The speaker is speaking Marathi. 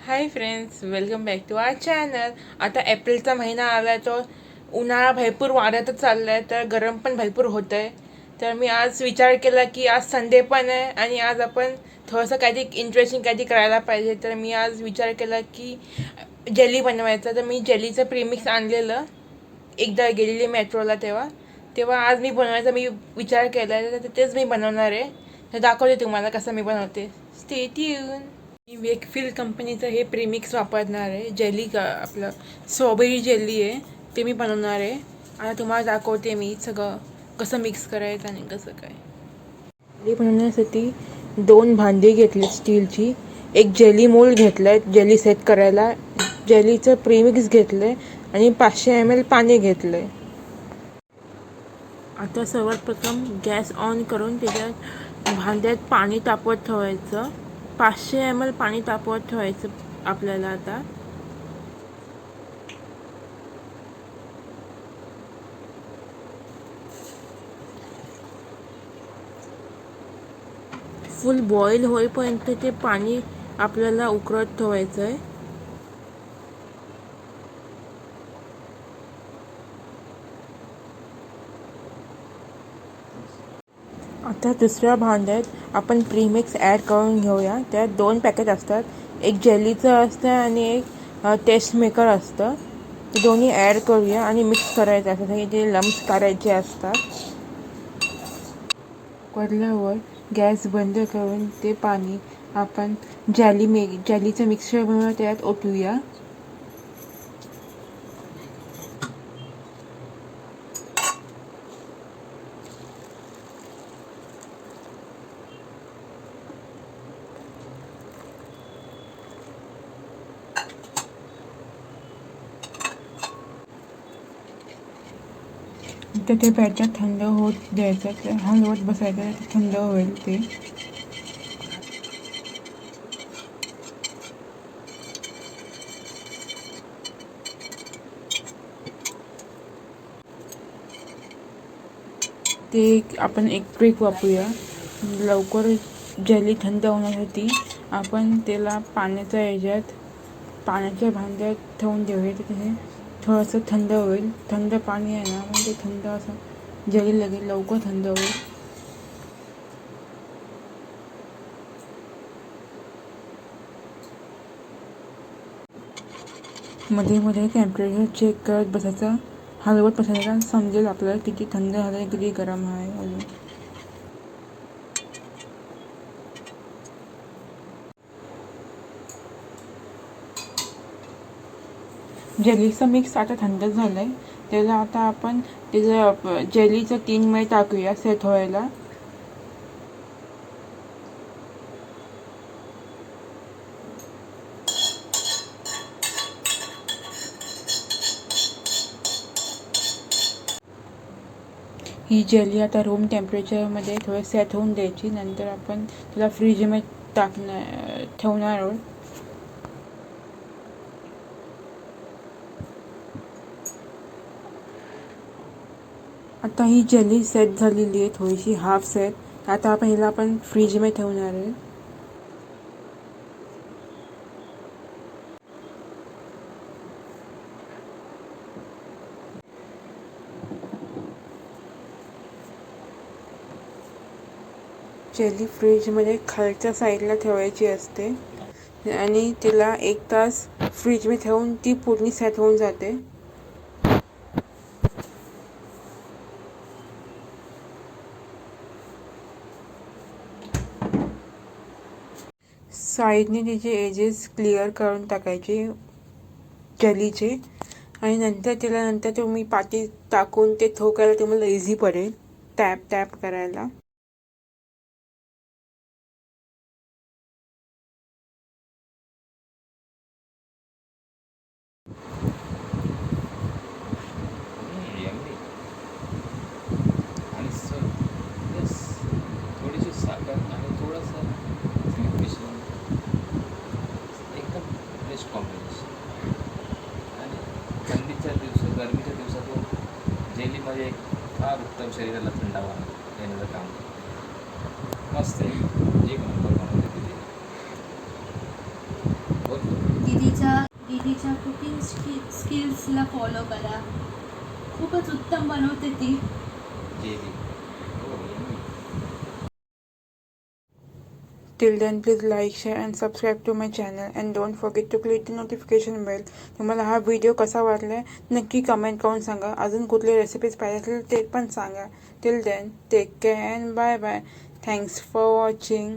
High friends, welcome back to our channel. आता एप्रिलचा महिना आला तो उन्हाळा भरपूर वाढतच चालला आहे, तर गरम पण भरपूर होतं आहे. तर मी आज विचार केला की आज संडे पण आहे आणि आज आपण थोडंसं काहीतरी इंटरेस्टिंग काहीतरी करायला पाहिजे. तर मी आज विचार केला की जेली बनवायचं. तर मी जेलीचं प्रीमिक्स आणलेलं, एकदा गेलेली मेट्रोला तेव्हा तेव्हा आज मी बनवायचा मी विचार केला आहे. तर तेच मी बनवणार आहे. तर दाखवते तुम्हाला कसं मी बनवते. Stay tune. मी वेकफील्ड कंपनीचं हे प्रीमिक्स वापरणार आहे. जेली का आपलं स्ट्रॉबेरी जेली आहे, ते मी बनवणार आहे. आता तुम्हाला दाखवते मी सगळं कसं मिक्स करायचं आणि कसं काय. जेली बनवण्यासाठी 2 भांडी घेतली स्टीलची, एक जेली मोल्ड घेतलं आहे जेली सेट करायला, जेलीचं प्रीमिक्स घेतलं आहे आणि 500 ml पाणी घेतलं आहे. आता सर्वात प्रथम गॅस ऑन करून त्याच्यात भांड्यात पाणी तापवत ठेवायचं. 500 ml पाणी तापवत ठेवायचं आपल्याला. आता फुल बॉईल होईपर्यंत ते पाणी आपल्याला उकळत ठेवायचं आहे. आता दुसऱ्या भांड्यात आपण प्रीमिक्स ॲड करून घेऊया. त्यात 2 पॅकेट असतात, एक जेलीचं असतं आणि एक टेस्ट मेकर असतं. ते दोन्ही ॲड करूया आणि मिक्स करायचं असतं. ते लम्स काढायचे असतात. उकळल्यावर गॅस बंद करून ते पाणी आपण जेलीचं मिक्सचर बनवून त्यात ओतूया. तर ते बॅटर थंड होत द्यायचं, हलवत बसायचं, थंड होईल ते. आपण एक ट्रिक वापरूया. लवकर जेली थंड होण्यासाठी आपण त्याला पाण्याच्या भांड्यात ठेवून देऊया. तिथे थोडंसं थंड होईल. थंड पाणी आहे ना, म्हणजे थंड असं जेली लगेच लवकर थंड होईल. मध्ये मध्ये टेम्परेचर चेक करत बसायचं, हलवत बसायचं. समजेल आपल्याला किती थंड झालं किती गरम आहे अजून. जेलीचं मिक्स आता थंड झालं आहे. त्याला आता आपण त्याचं जेलीचं 3 मध्ये टाकूया सेट व्हायला. ही जेली आता रूम टेम्परेचरमध्ये थोडं सेट होऊन द्यायची. नंतर आपण त्याला फ्रीजमध्ये ठेवणार आहोत. आता ही जेली सेट झालेली आहे, थोडीशी हाफ सेट. आता आपण फ्रीजमध्ये ठेवणार आहे. जेली फ्रीजमध्ये खालच्या साईडला ठेवायची असते आणि तिला 1 तास फ्रीजमध्ये ठेवून ती पूर्ण सेट होऊन जाते. साईडने तिचे एजेस क्लिअर करून टाकायचे जेलीचे आणि नंतर तुम्ही पाटी टाकून ते ठोकायला तुम्हाला इझी पडेल, टॅप टॅप करायला. आणि थोडीशी साखर आणि थोडंसं मिश्रण, एकदम बेस्ट कॉम्बिनेशन. आणि गरमीच्या दिवसातून जेलीमध्ये एक फार उत्तम शरीराला थंडावा येण्याचं काम मस्त आहे. एक नंबर बनवते ती जेली. बहुत दीदीच्या कुकिंग स्किल्सला फॉलो करा. खूपच उत्तम बनवते ती. Jelly. Till then, please like, share and subscribe to my channel and don't forget to click the notification bell. तुम्हाला हा व्हिडिओ कसा वाटला नक्की कमेंट करून सांगा. अजून कुठले रेसिपीज पाहिजे असेल ते पण सांगा. Till then, take care and bye bye. Thanks for watching.